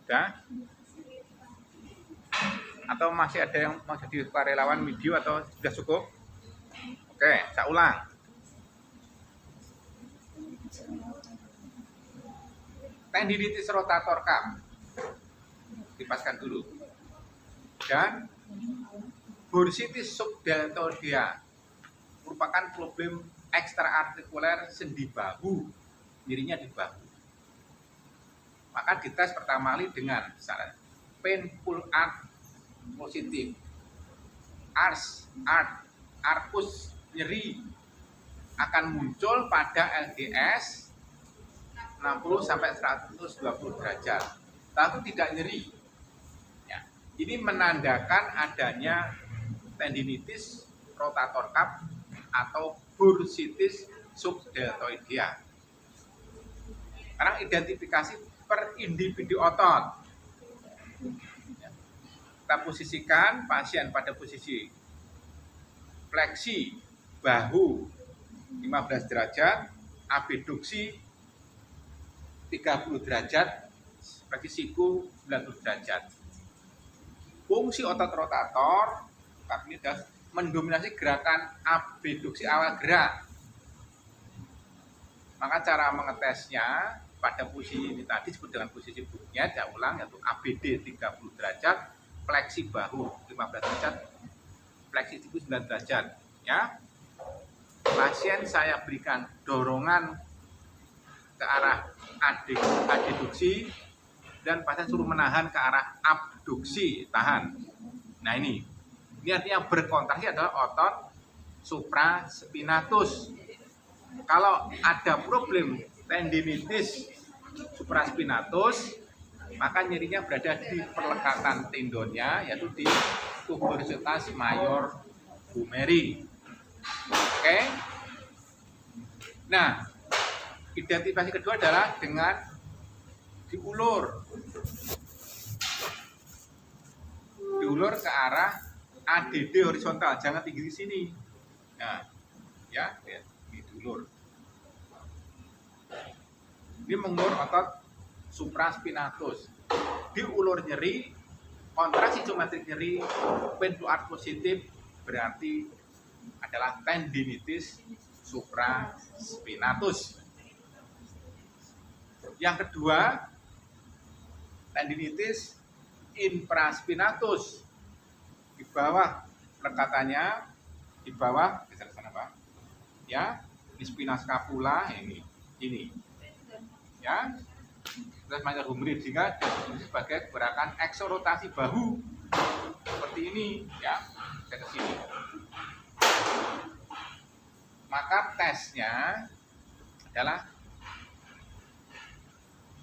Sudah? Atau masih ada yang mau jadi karyawan video atau sudah cukup? Oke, saya ulang. Tendinitis rotator cuff, dipaskan dulu. Dan bursitis subdeltoidea merupakan problem ekstraartikuler sendi bahu, nyerinya di bahu. Maka dites pertama kali dengan misalnya painful art positif, arcus nyeri akan muncul pada LGS 60 sampai 120 derajat, tapi tidak nyeri. Ya, ini menandakan adanya tendinitis rotator cuff atau bursitis subdeltoidea. Sekarang identifikasi per individu otot. Kita posisikan pasien pada posisi fleksi bahu 15 derajat, abduksi 30 derajat, bagi siku 90 derajat. Fungsi otot rotator ini adalah mendominasi gerakan abduksi awal gerak. Maka cara mengetesnya pada posisi ini tadi disebut dengan posisi booknya, saya ulang, yaitu ABD 30 derajat, fleksi bahu 15 derajat, fleksi siku 9 derajat. Ya, pasien saya berikan dorongan ke arah adduksi dan pasien suruh menahan ke arah abduksi, tahan. Nah ini artinya berkontraksi adalah otot supraspinatus. Kalau ada problem tendinitis supraspinatus, maka nyerinya berada di perlekatan tendonnya, yaitu di tuberositas major humeri. Oke. Nah, identifikasi kedua adalah dengan diulur ke arah ADD horizontal, jangan tinggi di sini. Nah, ya, ini diulur. Ini mengulur otot supraspinatus. Diulur nyeri, kontraksi isometrik nyeri, painful art positif berarti adalah tendinitis supraspinatus. Yang kedua, tendinitis infraspinatus. Di bawah lekatannya, di bawah geser sana Pak. Ya, di spina scapula ini. Ya. Terus major humeri sehingga sebagai gerakan eksorotasi bahu seperti ini, ya. Ke sini. Maka tesnya adalah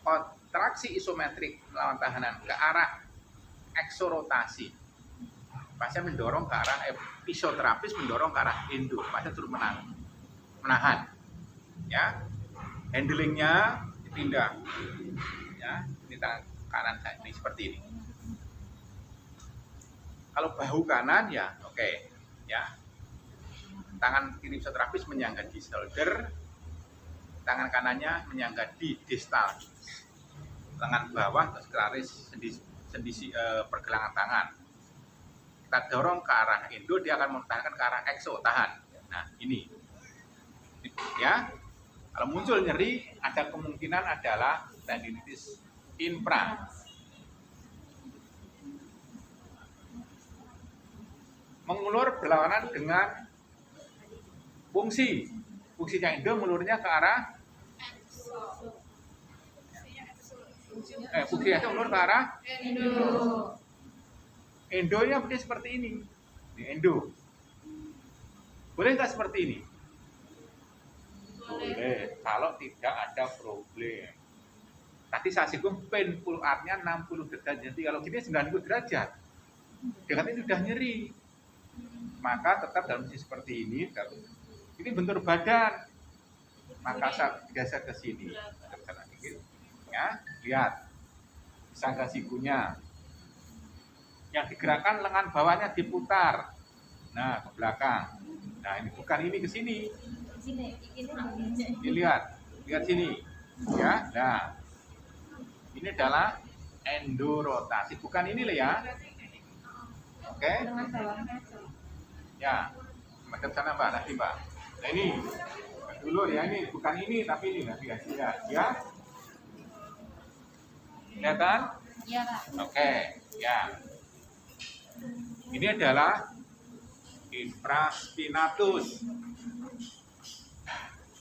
kontraksi isometrik melawan tahanan ke arah eksorotasi. Pasien mendorong ke arah fisioterapis mendorong ke arah endo. Pasien suruh menahan. Ya. Handlingnya dipindah. Ya, ini tangan kanan saya ini seperti ini. Kalau bahu kanan ya oke. Ya. Tangan kiri fisioterapis menyangga di shoulder, tangan kanannya menyangga di distal, tangan bawah terus kelaris sendi pergelangan tangan. Kita dorong ke arah endo, dia akan mempertahankan ke arah exo, tahan. Nah ini, ya. Kalau muncul nyeri, ada kemungkinan adalah tendinitis infra. Mengulur berlawanan dengan fungsinya endo mengulurnya ke arah fungsinya itu mengulur ke arah endonya berarti seperti ini. Endo boleh nggak seperti ini? Boleh kalau tidak ada problem. Tadi saya singgung painful art-nya 60 derajat, jadi kalau gini 90 derajat dengan ini sudah nyeri, maka tetap dalam posisi seperti ini. Ini bentur badan, maka saya geser ke sini, ya, lihat, sangga sikunya, yang digerakkan lengan bawahnya diputar, nah ke belakang, nah ini bukan ini ke sini, ini lihat sini, ya, nah, ini adalah endorotasi. Bukan ini loh ya. Oke. Dengan bawahnya aja. Ya. Macam sana Mbak, nanti Mbak. Nah ini. Dulu ya ini, bukan ini tapi ini nanti ya. Ya. Kelihatan? Iya, Kak. Oke, ya. Ini adalah infraspinatus.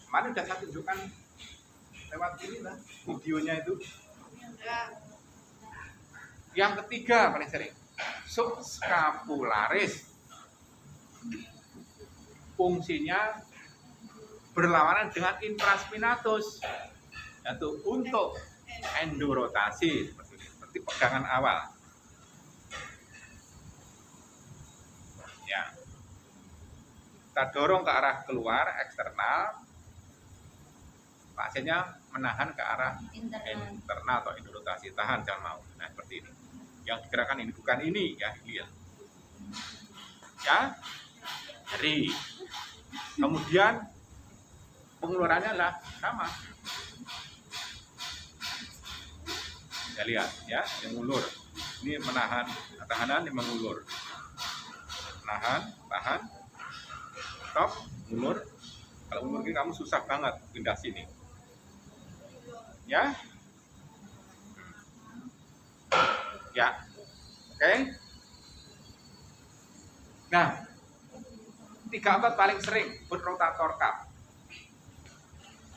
Kemarin sudah saya tunjukkan lewat ini lah videonya itu. Yang ketiga paling sering, subscapularis. Fungsinya berlawanan dengan infraspinatus, yaitu untuk endorotasi seperti pegangan awal. Ya, kita dorong ke arah keluar eksternal, pasiennya menahan ke arah internal atau endorotasi, tahan jangan mau. Nah seperti ini. Yang digerakkan ini bukan ini ya, lihat. Ya, nyeri. Kemudian pengeluarannya adalah sama. Ya lihat ya, yang mengulur. Ini menahan, tahanan yang mengulur. Menahan, tahan, stop, mengulur. Kalau mengulur ini kamu susah banget pindah sini. Ya. Ya. Oke. Nah, 3 otot paling sering berrotator cuff.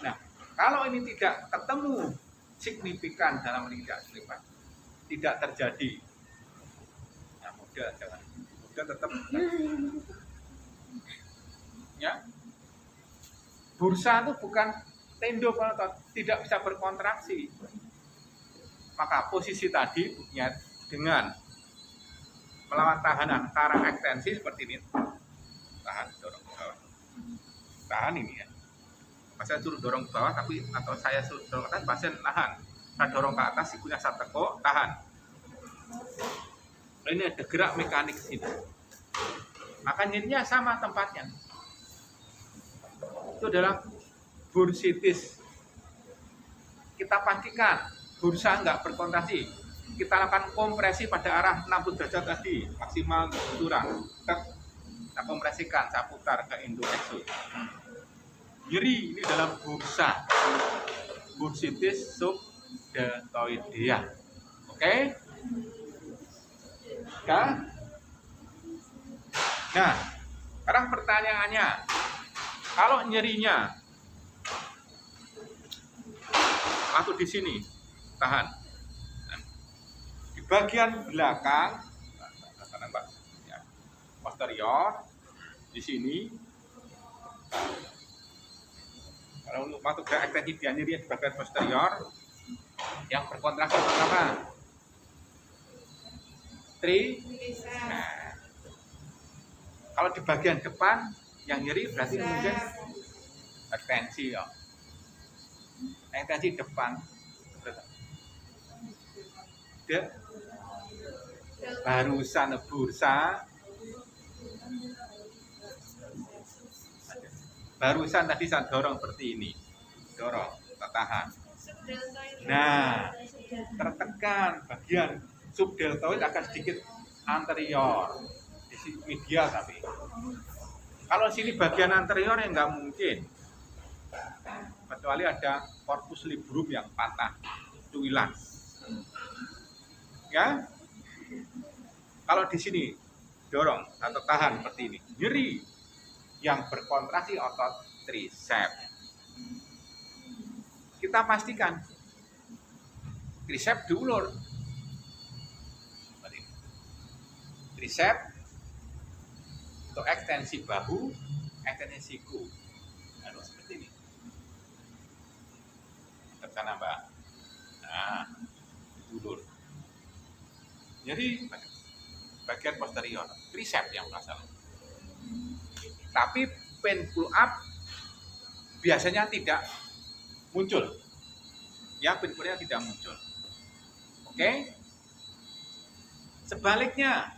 Nah, kalau ini tidak ketemu signifikan dalam meningkat selipan, tidak terjadi. Nah, mudah jangan, mudah tetap. Ya, bursa itu bukan tendo otot, tidak bisa berkontraksi. Maka posisi tadi buktinya dengan melawan tahanan karang ekstensi seperti ini, tahan, dorong ke bawah, tahan ini ya. Pasien suruh dorong ke bawah, tapi atau saya suruh dorong ke atas, pasien tahan. Saya dorong ke atas, sikunya saya tekuk, tahan. Ini ada gerak mekanik sini. Maka nyerinya sama tempatnya. Itu adalah bursitis. Kita pastikan bursa enggak berkontraksi. Kita lakukan kompresi pada arah 60 derajat tadi, maksimal kurang. Kita kompresikan, saya putar ke endoexus. Nyeri ini dalam bursa, bursitis subdeltoidea. Oke? Ya? Nah, sekarang pertanyaannya, kalau nyerinya atau di sini, tahan. Nah, di bagian belakang, ya, posterior, di sini. Kalau untuk masuk gerak ekstensi dia nyeri di bagian posterior, yang berkontraksi apa? Nah, kalau di bagian depan yang nyeri berarti mungkin ekstensi ya. Ekstensi depan. Barusan bursa. Barusan tadi saya dorong seperti ini. Dorong, tahan. Nah, tertekan bagian subdeltoid akan sedikit anterior. Di sini media tapi. Kalau sini bagian anterior ya nggak mungkin. Kecuali ada corpus librum yang patah, itu hilang. Ya. Kalau di sini dorong atau tahan seperti ini, nyeri yang berkontraksi otot triceps. Kita pastikan triceps diulur. Triceps untuk ekstensi bahu, ekstensi siku. Lalu seperti ini. Tekan Mbak. Nah, diulur. Jadi bagian posterior, triceps yang masalah. Tapi pen pull up biasanya tidak muncul. Ya, pen pull up tidak muncul. Oke? Sebaliknya,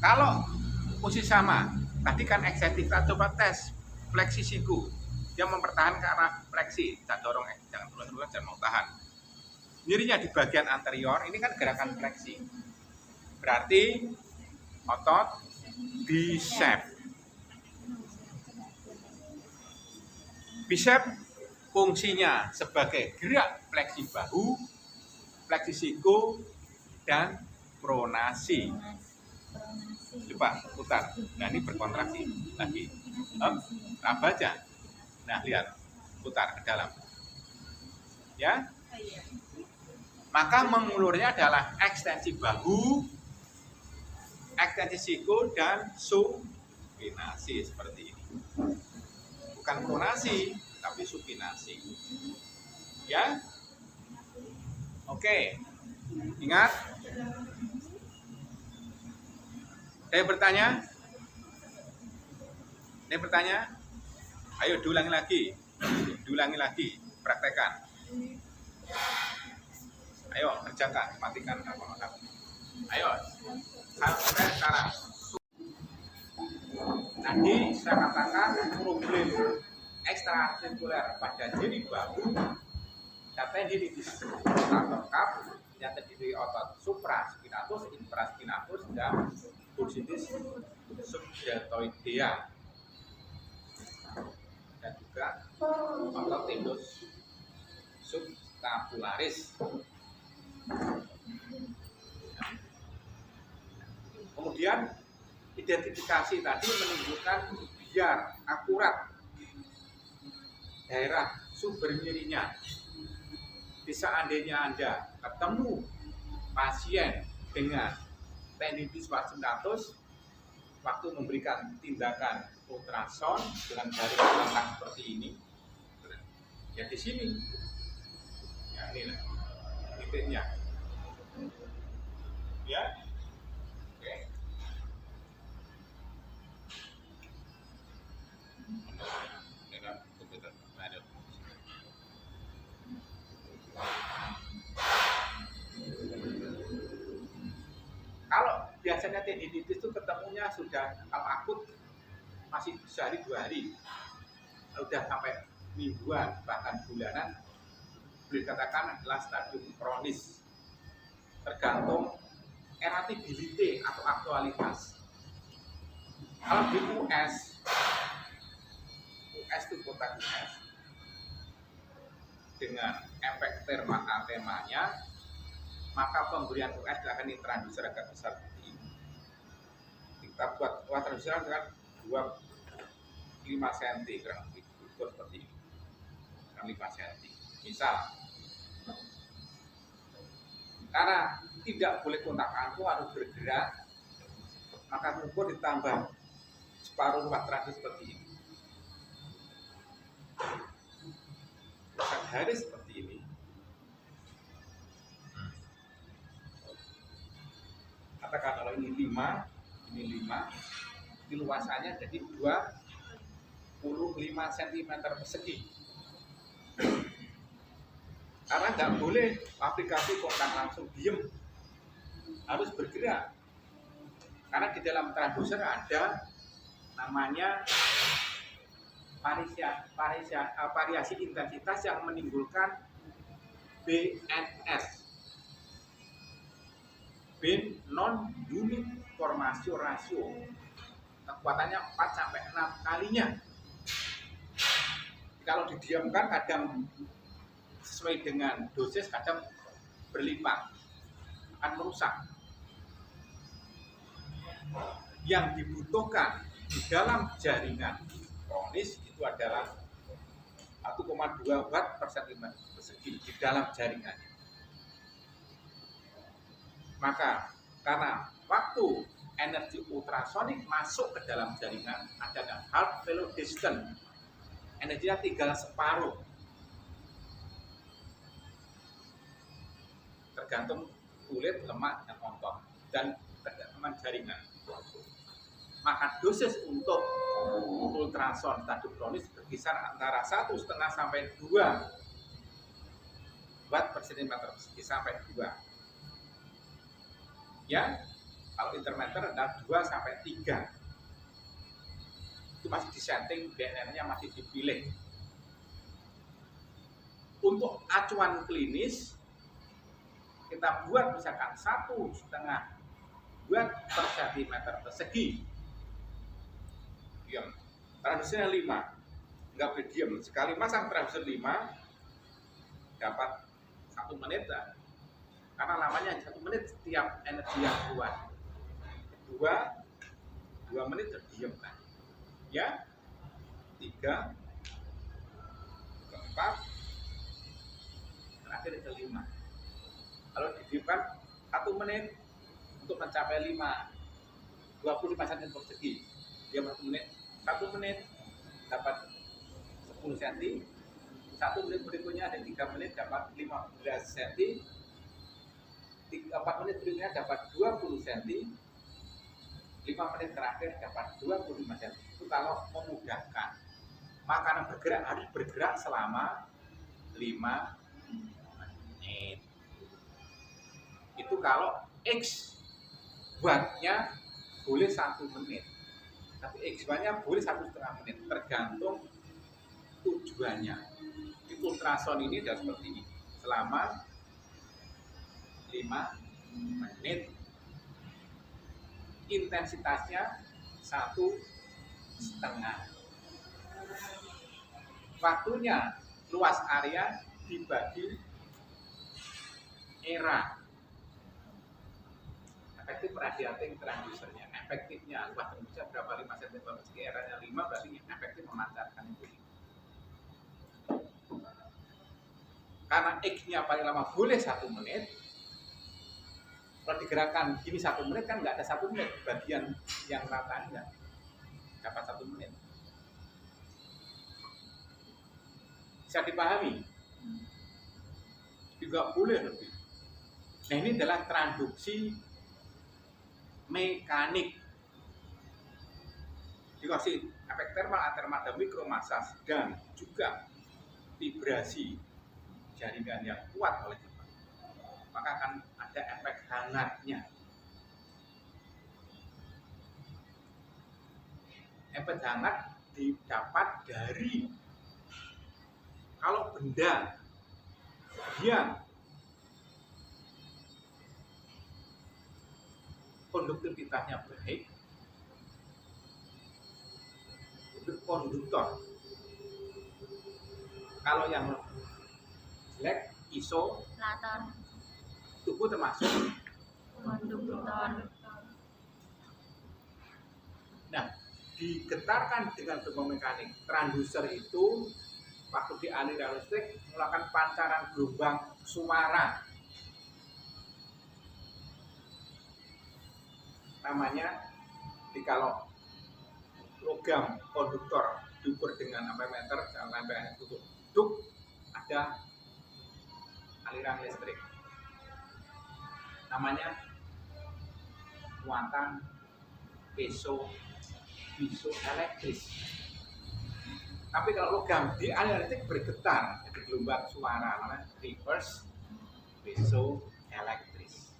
kalau posisi sama, tadi kan ekstensi, kita coba tes fleksi siku. dia mempertahankan ke arah fleksi, kita dorong, jangan turun-turun, jangan mau tahan. Nyerinya di bagian anterior, ini kan gerakan fleksi. Berarti otot bicep. Bicep fungsinya sebagai gerak fleksi bahu, fleksi siku, dan pronasi. Coba putar. Nah, ini berkontraksi lagi. Apa aja? Nah, lihat. Putar ke dalam. Ya. Maka mengulurnya adalah ekstensi bahu, ekstensi siku, dan supinasi seperti ini. Bukan pronasi, tapi supinasi. Ya. Oke. Ingat. Saya bertanya. Ayo diulangi lagi. Praktekkan. Ayo kerjakan, matikan apa-apa. Ayo, sampai sekarang. Tadi saya katakan problem ekstrasirkuler pada nyeri bahu dan tendinitis rotator cuff yang terdiri otot supraspinatus, infraspinatus, dan bursitis subdeltoidea, dan juga otot tendus subscapularis. Kemudian identifikasi tadi menunjukkan biar akurat daerah sumber nyerinya. Seandainya Anda ketemu pasien dengan tendinitis spasmodic waktu memberikan tindakan ultrasound dengan garis belakang seperti ini, ya di sini, ya inilah titiknya. Ya, oke. Kalau biasanya tendinitis itu ketemunya sudah, kalau akut masih sehari 2 hari, udah sampai mingguan bahkan bulanan, boleh dikatakan adalah stadium kronis, tergantung eratability atau aktualitas. Kalau di US itu kotak US dengan efek temanya, maka pemberian US akan intraducer agak besar seperti ini. Kita buat transducer dengan 5 cm kurang lebih, seperti ini, 5 cm. Misal, karena tidak boleh kontak angkuh harus bergerak, maka mengukur ditambah separuh ruang transducer seperti ini. Garis seperti ini. Katakan kalau ini 5, ini luasannya jadi 25 cm persegi. Karena nggak boleh aplikasi kontak langsung diem, harus bergerak. Karena di dalam transducer ada namanya variasi intensitas yang menimbulkan BNS, Bin non unit formation ratio, kekuatannya 4-6 kalinya. Kalau didiamkan kadang sesuai dengan dosis, kadang berlipat, akan merusak. Yang dibutuhkan di dalam jaringan kronis itu adalah 1,2 watt per cm persegi di dalam jaringan. Maka karena waktu energi ultrasonik masuk ke dalam jaringan ada half velocity distance, energinya tinggal separuh, tergantung kulit, lemak, dan otot, dan kedalaman jaringan. Maka dosis untuk ultrasound stadium kronis berkisar antara 1,5 sampai 2 watt per cm persegi sampai 2. Ya, kalau intermeter adalah 2 sampai 3. Itu masih disetting, BNR-nya masih dipilih. untuk acuan klinis kita buat misalkan 1,5 buat per sentimeter persegi. Diam. Transdusernya 5. Enggak boleh diam. Sekali masang transduser 5 dapat 1 menit lah. Karena lamanya 1 menit setiap energi yang keluar. 2 menit terdiam kan. Ya. 3, keempat, terakhir ke-5. Kalau didiamkan 1 menit untuk mencapai 25 cm persegi, diam 1 menit. 1 menit dapat 10 cm. 1 menit berikutnya ada 3 menit dapat 15 cm. 4 menit berikutnya dapat 20 cm. 5 menit terakhir dapat 25 cm. Itu kalau memudahkan. Makanan bergerak harus bergerak selama 5 menit. Itu kalau X wattnya boleh 1 menit. Tapi X wattnya boleh 1,5 menit. Tergantung tujuannya. Di ultrasound ini sudah seperti ini. Selama 5 menit. Intensitasnya 1,5. Waktunya luas area dibagi era. Efektif radiating transdusernya, efektifnya luas transduser berapa 5 cm persegi, eranya 5 berarti efektif memancarkan itu. Karena X-nya paling lama boleh 1 menit. Kalau digerakkan gini 1 menit kan nggak ada 1 menit, bagian yang rata enggak dapat 1 menit. Bisa dipahami? Juga boleh lebih. Nah ini adalah transduksi mekanik. Dikasih efek termal, atermal, dan mikromasas, dan juga vibrasi jaringan yang kuat oleh kita. Maka akan ada efek hangatnya. Efek hangat didapat dari kalau benda yang konduktivitasnya baik, itu konduktor. Kalau yang jelek, isolator, tubuh termasuk konduktor. Nah, digetarkan dengan gelombang mekanik, transduser itu waktu di aliran listrik melakukan pancaran gelombang suara. Namanya kalau logam konduktor diukur dengan amperemeter, amperemeter tutup duk, ada aliran listrik. Namanya muatan piezoelektris. Tapi kalau logam di aliran listrik bergetar, jadi gelombang suara, namanya reverse piezoelektris.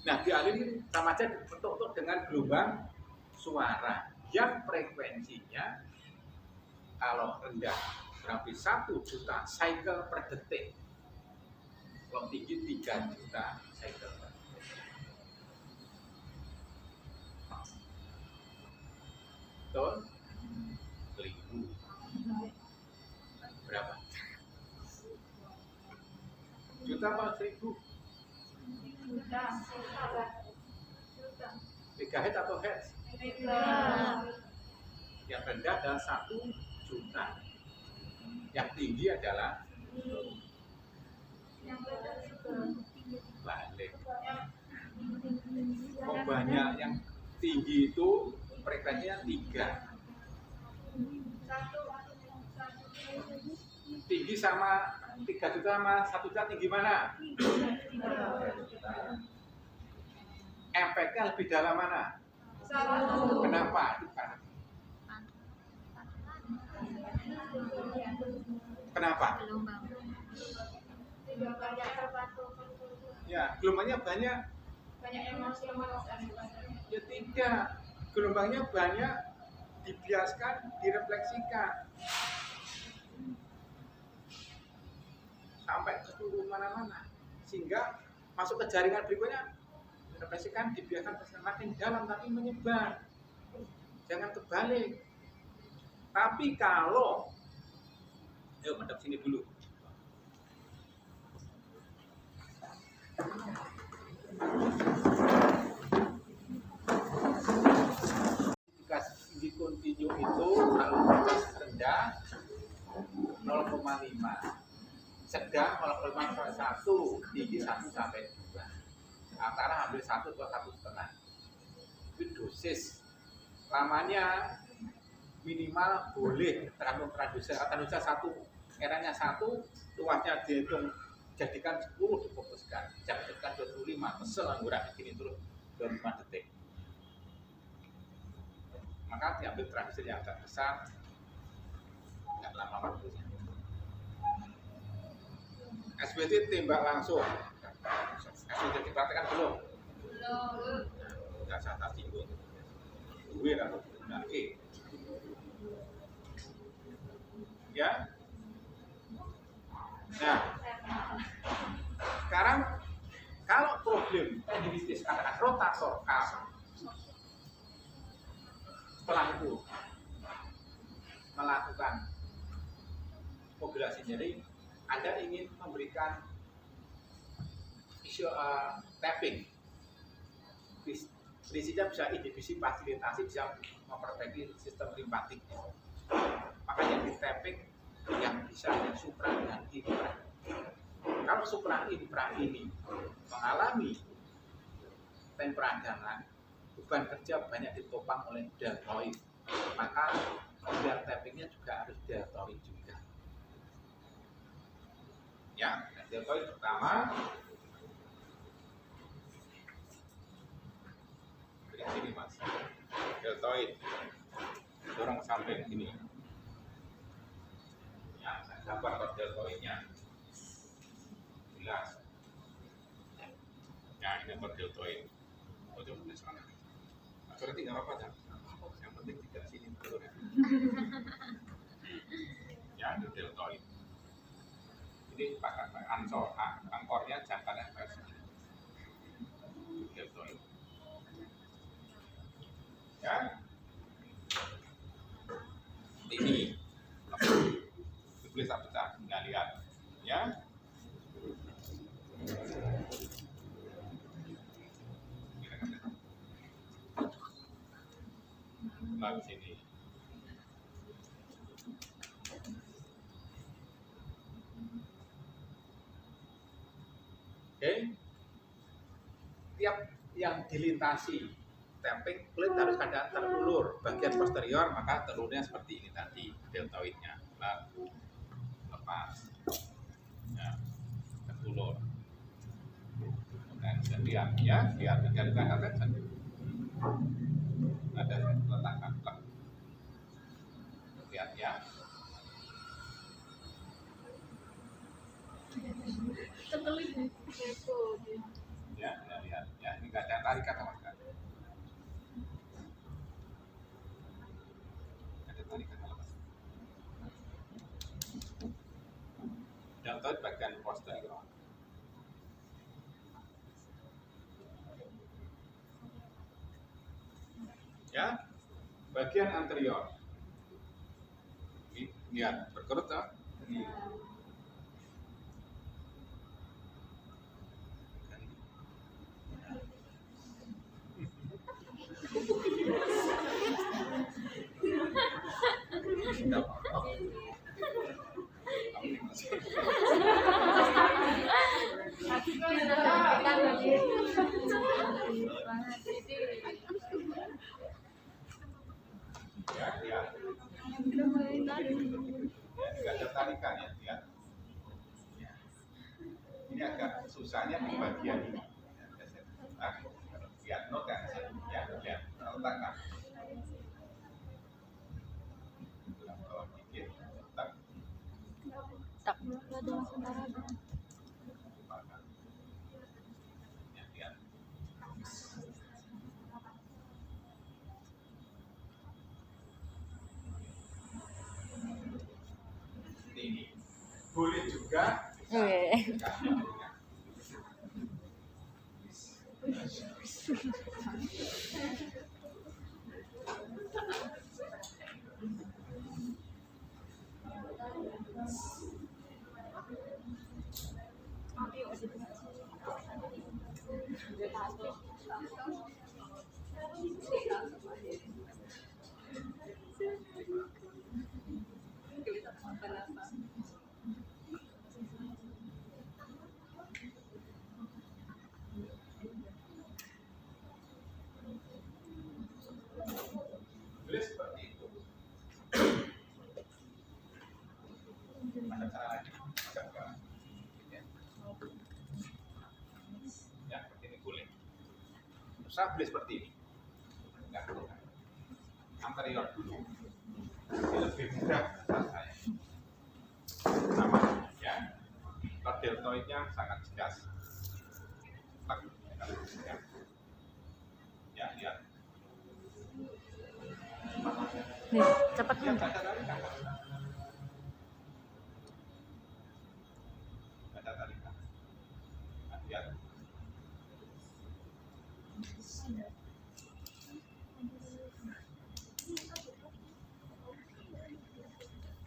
Nah, di aliran ini sama aja dibentuk dengan gelombang suara yang frekuensinya kalau rendah berarti 1 juta cycle per detik, kalau tinggi 3 juta cycle per detik. Betul? 1000 berapa? Juta apa 1000? Megahertz atau hertz? Yang rendah adalah 1 juta. Yang tinggi adalah balik. Kok banyak yang tinggi itu frekuensinya 3. Tinggi sama 3 juta sama 1 juta tinggi mana? 3 juta. Efeknya lebih dalam mana? 1. Kenapa? Kenapa? Ya, gelombangnya banyak. Ya tidak. Gelombangnya banyak dibiaskan, direfleksikan sampai ke seluruh mana-mana, sehingga masuk ke jaringan berikutnya. Direfleksikan, dibiarkan makin dalam tapi menyebar, jangan kebalik. Tapi kalau yuk mantap sini dulu. Indikasi kontinu itu kalau rendah 0,5, sedang 0,1, tinggi 1 sampai 2, antara hampir 1 atau 1,5. Itu dosis. Lamanya minimal boleh tergantung transduser. Transduser 1, eranya 1, luasnya dihitung jadikan 10, difokuskan. Jangan jadikan 25, kesel angguran begini terus 25 detik. Maka diambil transduser yang agak besar, nggak lama waktunya. SBT tembak langsung. SBT diperhatikan belum? Belum. Nggak saya tak singgung. Gue lalu benar ya. Nah, sekarang kalau problem tendinitis katakan rotator cuff, setelah itu melakukan modulasi nyeri, Anda ingin memberikan tapping, prinsipnya bisa inhibisi, fasilitasi, bisa memperbaiki sistem limpatik. Maka yang di tapping yang bisa yang supra dan infra. Kalau supra infra ini mengalami temperadangan, beban kerja banyak ditopang oleh deltoid, maka biar tappingnya juga harus deltoid juga. Ya, deltoid pertama dari sini mas, deltoid dorong sampai sini. Ya, gambar deltoidnya jelas. Ya, ini deltoid. Oh, coba di sana. Atau nanti nggak apa-apa, yang penting tidak sini dulu ya. Ya, ini deltoid. Ini pakai angkornya jangkanya versi deltoid. Ya, ini ditulis pecah, nggak lihat, ya. Lalu sini. Oke, tiap yang dilintasi tapping kulit harus keadaan terulur, bagian posterior maka telurnya seperti ini tadi deltoidnya, lalu lepas, ya, terulur. Dan lihat ya, lihat dari belakang ada letakan plak, lihat ya. Ya, lihat ya, ini nggak ada tarikan sama sekali. Ada tarikan lepas. Deltoid bagian posterior. Ya, bagian anterior. Lihat berkerut ya. Ya, lihat. Nggak ada tarikan ya, lihat. Ini agak susahnya di bagian ini. Lihat not kan, ya, lihat letakkan. Tak ada sementara. boleh juga bisa. Oke. Boleh seperti itu. Ada cara lagi? Ada enggak? Ya, seperti ini boleh. Saya boleh seperti ini. Enggak perlu. Anterior dulu. Ini lebih mudah menurut saya. Sama, ya. Kalau deltoidnya sangat jelas. Ya, ya, lihat. Nih, cepat Ya, nih. baca tarikan. Baca tarikan. Nah, lihat.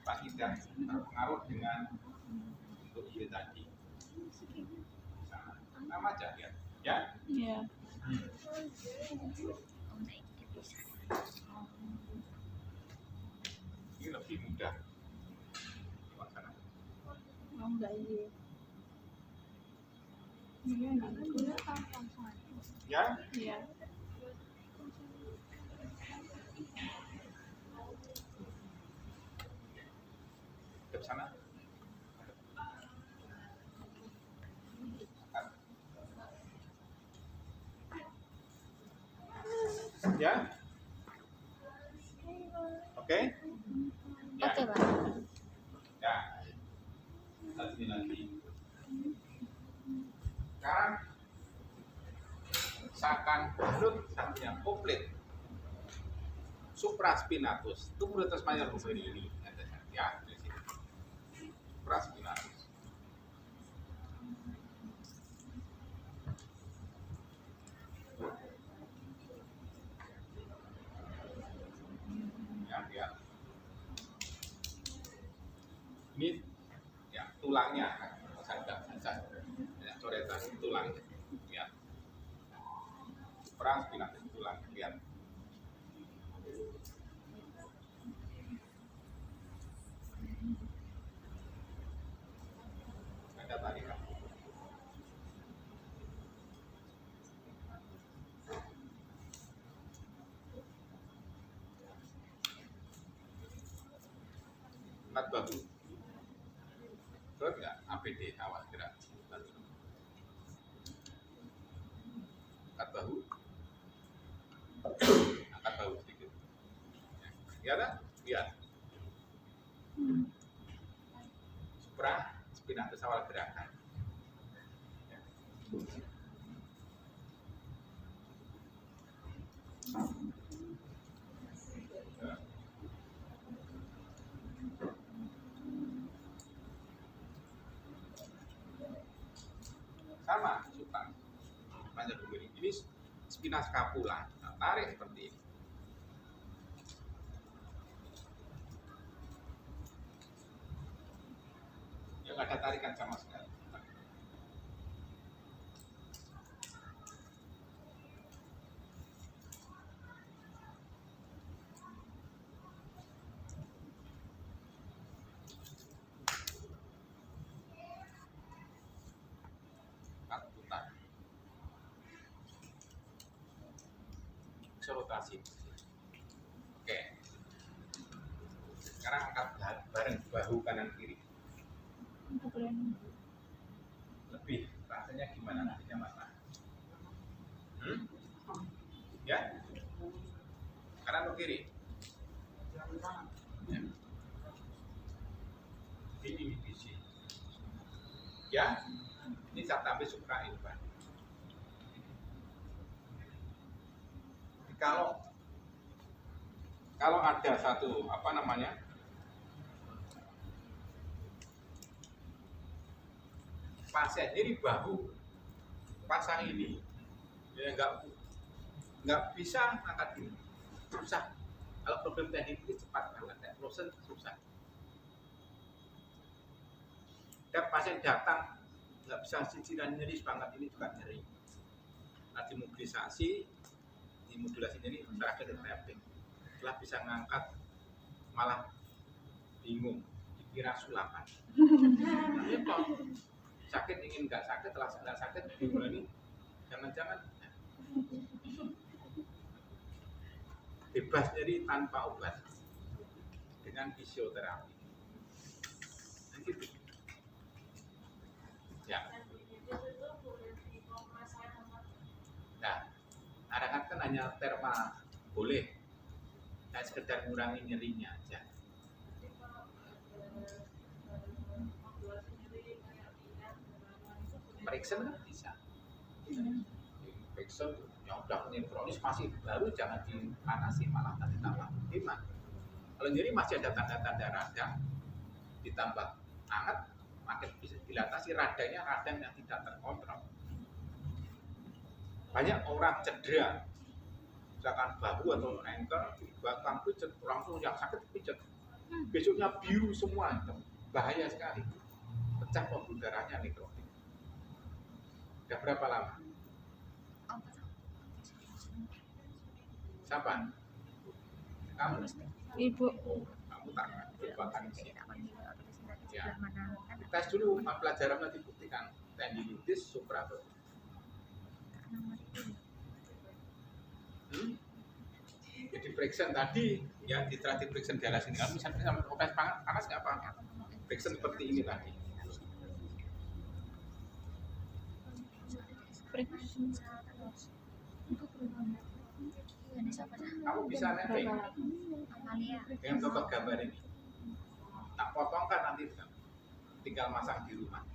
Pak tidak terpengaruh dengan untuk ide tadi. Sama aja lihat. Ya. Iya. Ini lebih mudah. Laksana. Oh, enggak iya. Iya, enggak. Ya. Iya. Ke sana. Ya. Oke. Ya. Oke, Pak. Ya. Sini lagi. Sekarang misalkan balut satunya komplit supraspinatus itu brutus major ini ya di sini supraspinatus. Ya, ya. Ini ya tulangnya saya tidak bisa ya, coretan tulangnya ya supraspinatus tulang lihat. Ada tarikan. Angkat bahu. Betul nggak? APD, awas gerak. Angkat bahu. Angkat bahu sedikit. Ya kan? Lihat. Supra spinatus awal gerakan. Ya. Sama, supra. Panjang dulu ini. Ini spina scapula. Nah, tarik seperti ini. Ya nggak ada tarikan sama sekali. Putar. Rotasi. Oke. Sekarang angkat bareng bahu kanan kiri. Lebih rasanya gimana nantinya Mas? Ya? Kanan atau kiri? Ya. Ini bisi. Ya? Ini sampai supra ilban. Kalau ada satu apa namanya pasien nyeri bahu pasang ini, ya nggak bisa angkat ini, susah. Kalau problem teknik ini cepat banget, frozen susah. Dan pasien datang nggak bisa cicilan nyeri banget, ini juga nyeri. Nah, dimodulasi nyeri terakhir tapping. Setelah bisa ngangkat malah bingung, dikira sulapan. Repot. Sakit ingin nggak sakit, telah nggak sakit bingung lagi. Jangan-jangan bebas nyeri tanpa obat dengan fisioterapi. Nah, gitu. Ya. Nah, anak-anak kan hanya terma boleh, nah, sekedar ngurangi nyerinya aja. Periksa kan bisa. Periksa yang udah kronis masih baru jangan dipanasi, malah nanti tambah hemat. Kalau nyeri masih ada tanda-tanda radang, ditambah hangat, makin bisa dilatasi radang yang tidak terkontrol. Banyak orang cedera, misalkan bahu atau ankle, batang pijet, langsung yang sakit pijet, besoknya biru semua, bahaya sekali. Pecah pembuluh darahnya nekrotik. Sudah berapa lama? Siapa? Kamu? Ibu. Kamu tak coba sih. Ya. Tes dulu, pelajaran nanti buktikan tendinitis suprapubic. Jadi periksa tadi, ya di terakhir periksa darah sini. Kalau misalnya sama operasi panas nggak apa-apa. Periksa seperti ini tadi. Kamu bisa mapping dengan foto gambar ini. Tak potongkan nanti tinggal masang di rumah.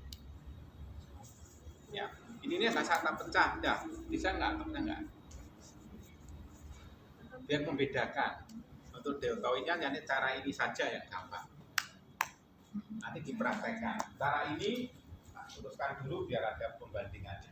Ya, ini saat pecah, dah bisa nggak? Enggak. Biar membedakan. Untuk deltoidnya hanya cara ini saja yang gampang. Nanti dipraktekkan. Cara ini, nah, teruskan dulu biar ada pembandingannya.